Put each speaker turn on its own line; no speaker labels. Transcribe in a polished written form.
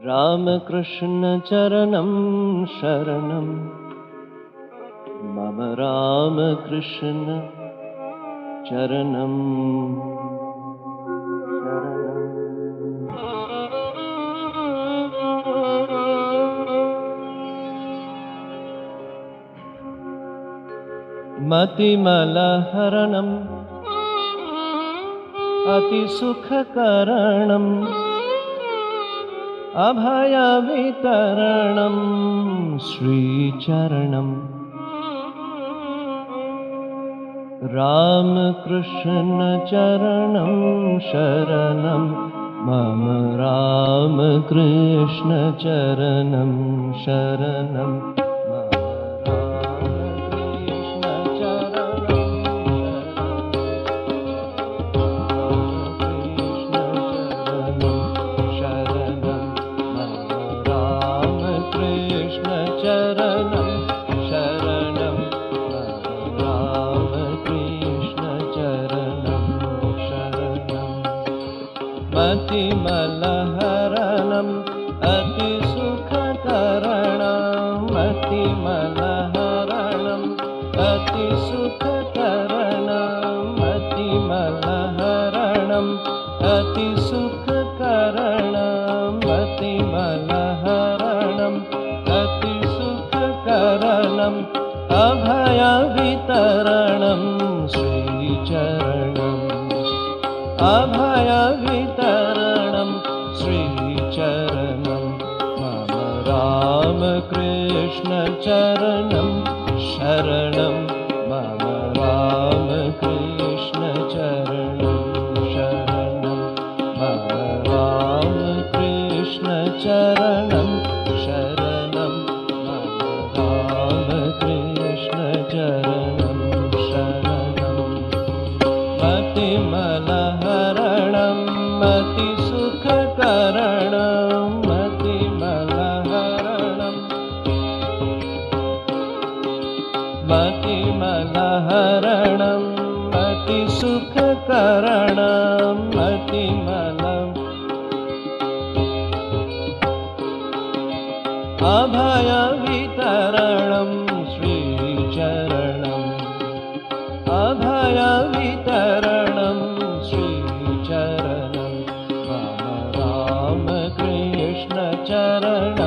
रामकृष्ण चरणं शरणं मम रामकृष्ण चरणं मतिमलहरणम् अतिसुखकरणम् अभयवितरणं श्रीचरणम् रामकृष्ण चरणं शरणं मम रामकृष्ण चरणं शरणं मतिमलहरणम् अतिसुखकरणम् मतिमलहरणम् अतिसुखकरणम् मतिमलहरणम् अतिसुखकरणम् मतिमलहरणम् अतिसुखकरणम् अभयवितरणं श्रीचरणम् अभयवितरणं श्रीचरणं मम रामकृष्ण चरणं शरणं मम रामकृष्ण चरणं शरणं मम रामकृष्ण चरणं शरणं मम रामकृष्ण चरणं शरणं मतिमलहरणम् अतिसुखकरणम् मतिमलहरणम् मतिमलहरणम् अतिसुखकरणम् मतिमलम् अभयवितरणं श्रीचरणम् अभयवितरणं श्रीचरणं मम रामकृष्ण चरणं